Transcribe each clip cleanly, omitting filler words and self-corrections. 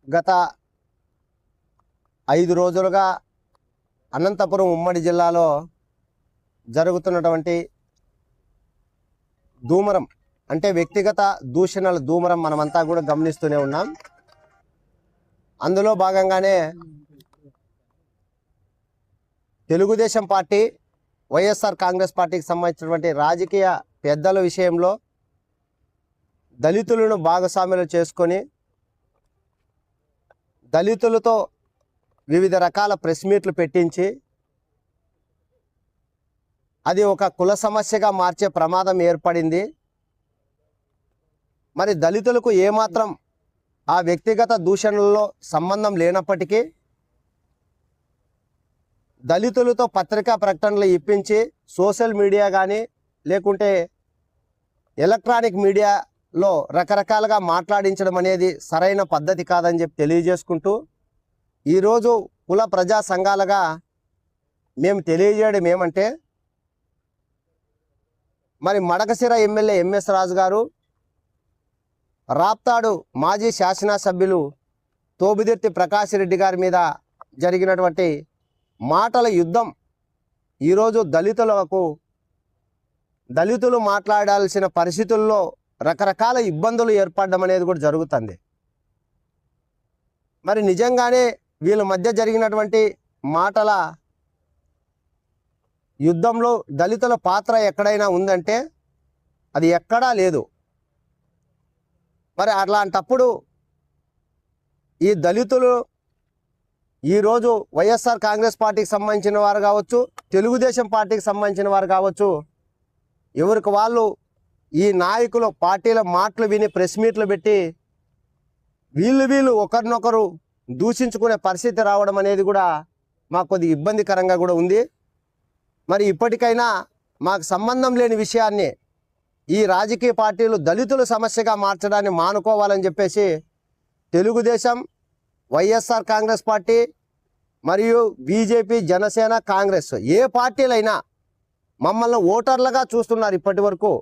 గత 5 రోజులుగా అనంతపురం ఉమ్మడి జిల్లాలో జరుగుతున్నటువంటి దూమరం అంటే వ్యక్తిగత దూషణల దూమరం మనమంతా కూడా గమనిస్తూనే ఉన్నాం. అందులో భాగంగానే తెలుగుదేశం పార్టీ వైఎస్ఆర్ కాంగ్రెస్ పార్టీకి సంబంధించినటువంటి రాజకీయ పెద్దల విషయంలో దళితులను భాగస్వామ్యాలు చేసుకొని దళితులతో వివిధ రకాల ప్రెస్ మీట్లు పెట్టించి అది ఒక కుల సమస్యగా మార్చే ప్రమాదం ఏర్పడింది. మరి దళితులకు ఏమాత్రం ఆ వ్యక్తిగత దూషణలలో సంబంధం లేనప్పటికీ దళితులతో పత్రికా ప్రకటనలు ఇప్పించి సోషల్ మీడియా కానీ లేకుంటే ఎలక్ట్రానిక్ మీడియాలో రకరకాలుగా మాట్లాడించడం అనేది సరైన పద్ధతి కాదని చెప్పి తెలియజేసుకుంటూ ఈరోజు కుల ప్రజా సంఘాలుగా మేము తెలియజేయడం ఏమంటే, మరి మడకశిర ఎమ్మెల్యే ఎంఎస్ రాజు గారు, రాప్తాడు మాజీ శాసనసభ్యులు తోబిదెత్తి ప్రకాష్ రెడ్డి గారి మీద జరిగినటువంటి మాటల యుద్ధం ఈరోజు దళితులు మాట్లాడాల్సిన పరిస్థితుల్లో రకరకాల ఇబ్బందులు ఏర్పడడం అనేది కూడా జరుగుతుంది. మరి నిజంగానే వీళ్ళ మధ్య జరిగినటువంటి మాటల యుద్ధంలో దళితుల పాత్ర ఎక్కడైనా ఉందంటే అది ఎక్కడా లేదు. మరి అట్లాంటప్పుడు ఈ దళితులు ఈరోజు వైఎస్ఆర్ కాంగ్రెస్ పార్టీకి సంబంధించిన వారు కావచ్చు, తెలుగుదేశం పార్టీకి సంబంధించిన వారు కావచ్చు, ఎవరికి వాళ్ళు ఈ నాయకులు పార్టీల మాటలు విని ప్రెస్ మీట్లు పెట్టి వీళ్ళు ఒకరినొకరు దూషించుకునే పరిస్థితి రావడం అనేది కూడా మాకు కొద్దిగా ఇబ్బందికరంగా కూడా ఉంది. మరి ఇప్పటికైనా మాకు సంబంధం లేని విషయాన్ని ఈ రాజకీయ పార్టీలు దళితుల సమస్యగా మార్చడాన్ని మానుకోవాలని చెప్పేసి తెలుగుదేశం, వైఎస్ఆర్ కాంగ్రెస్ పార్టీ మరియు బీజేపీ, జనసేన, కాంగ్రెస్ ఏ పార్టీలైనా మమ్మల్ని ఓటర్లుగా చూస్తున్నారు ఇప్పటి వరకు.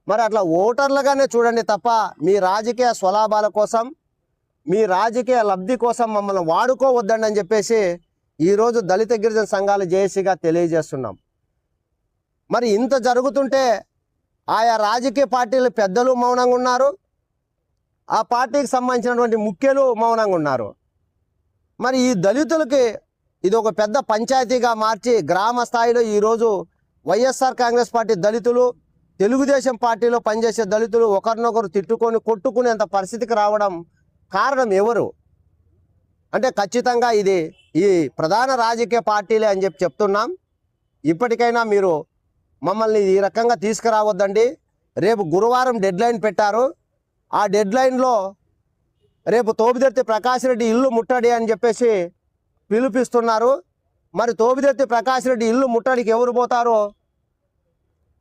మరి అట్లా ఓటర్లుగానే చూడండి తప్ప మీ రాజకీయ స్వలాభాల కోసం, మీ రాజకీయ లబ్ధి కోసం మమ్మల్ని వాడుకోవద్దండి అని చెప్పేసి ఈరోజు దళిత గిరిజన సంఘాలు జేఏసీగా తెలియజేస్తున్నాం. మరి ఇంత జరుగుతుంటే ఆయా రాజకీయ పార్టీల పెద్దలు మౌనంగా ఉన్నారు, ఆ పార్టీకి సంబంధించినటువంటి ముఖ్యులు మౌనంగా ఉన్నారు. మరి ఈ దళితులకి ఇది ఒక పెద్ద పంచాయతీగా మార్చి గ్రామ స్థాయిలో ఈరోజు వైఎస్ఆర్ కాంగ్రెస్ పార్టీ దళితులు, తెలుగుదేశం పార్టీలో పనిచేసే దళితులు ఒకరినొకరు తిట్టుకొని కొట్టుకునేంత పరిస్థితికి రావడం కారణం ఎవరు అంటే ఖచ్చితంగా ఇది ఈ ప్రధాన రాజకీయ పార్టీలే అని చెప్తున్నాం. ఇప్పటికైనా మీరు మమ్మల్ని ఈ రకంగా తీసుకురావద్దండి. రేపు గురువారం డెడ్లైన్ పెట్టారు. ఆ డెడ్లైన్లో రేపు తోబిదెత్తి ప్రకాష్ రెడ్డి ఇల్లు ముట్టడి అని చెప్పేసి పిలుపిస్తున్నారు. మరి తోబిదెత్తి ప్రకాష్ రెడ్డి ఇల్లు ముట్టడికి ఎవరు పోతారో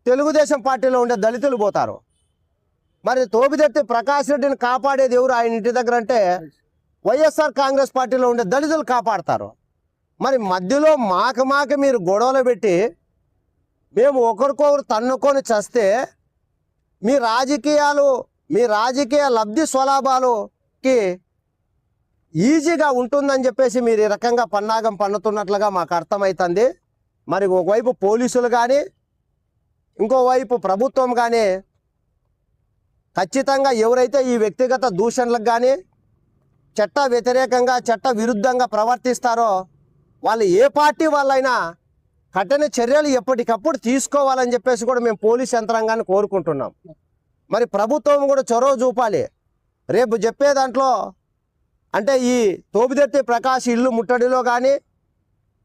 తెలుగుదేశం పార్టీలో ఉండే దళితులు పోతారు. మరి తోబిదెత్తి ప్రకాష్ రెడ్డిని కాపాడేది ఎవరు ఆయన ఇంటి దగ్గర అంటే వైఎస్ఆర్ కాంగ్రెస్ పార్టీలో ఉండే దళితులు కాపాడతారు. మరి మధ్యలో మాక మీరు గొడవలు పెట్టి మేము ఒకరికొకరు తన్నుకొని చస్తే మీ రాజకీయ లబ్ధి స్వలాభాలుకి ఈజీగా ఉంటుందని చెప్పేసి మీరు ఈ రకంగా పన్నాగం పన్నుతున్నట్లుగా మాకు అర్థమవుతుంది. మరి ఒకవైపు పోలీసులు కానీ ఇంకోవైపు ప్రభుత్వం కానీ ఖచ్చితంగా ఎవరైతే ఈ వ్యక్తిగత దూషణలకు కానీ చట్ట వ్యతిరేకంగా చట్ట విరుద్ధంగా ప్రవర్తిస్తారో వాళ్ళు ఏ పార్టీ వాళ్ళైనా కఠిన చర్యలు ఎప్పటికప్పుడు తీసుకోవాలని చెప్పేసి కూడా మేము పోలీస్ యంత్రాంగాన్ని కోరుకుంటున్నాం. మరి ప్రభుత్వం కూడా చొరవ చూపాలి. రేపు చెప్పే దాంట్లో అంటే ఈ తోబిదెత్తి ప్రకాష్ ఇల్లు ముట్టడిలో కానీ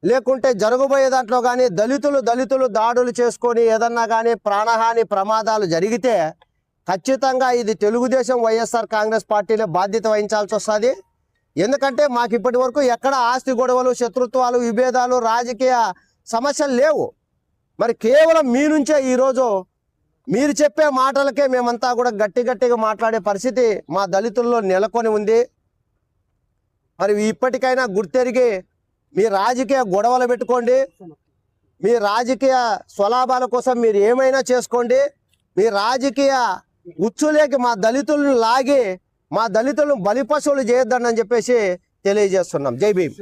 లేకుంటే జరగబోయే దాంట్లో కానీ దళితులు దాడులు చేసుకొని ఏదన్నా కానీ ప్రాణహాని ప్రమాదాలు జరిగితే ఖచ్చితంగా ఇది తెలుగుదేశం, వైఎస్ఆర్ కాంగ్రెస్ పార్టీలే బాధ్యత వహించాల్సి వస్తుంది. ఎందుకంటే మాకు ఇప్పటి వరకు ఎక్కడ ఆస్తి గొడవలు, శత్రుత్వాలు, విభేదాలు, రాజకీయ సమస్యలు లేవు. మరి కేవలం మీ నుంచే ఈరోజు మీరు చెప్పే మాటలకే మేమంతా కూడా గట్టిగా మాట్లాడే పరిస్థితి మా దళితుల్లో నెలకొని ఉంది. మరి ఇప్పటికైనా గుర్తెరిగి మీ రాజకీయ గొడవలు పెట్టుకోండి, మీ రాజకీయ స్వలాభాల కోసం మీరు ఏమైనా చేసుకోండి. మీ రాజకీయ ఉచ్చులేకి మా దళితులను లాగి మా దళితులను బలిపశువులు చేయొద్దని చెప్పేసి తెలియజేస్తున్నాం. జై భీమ్.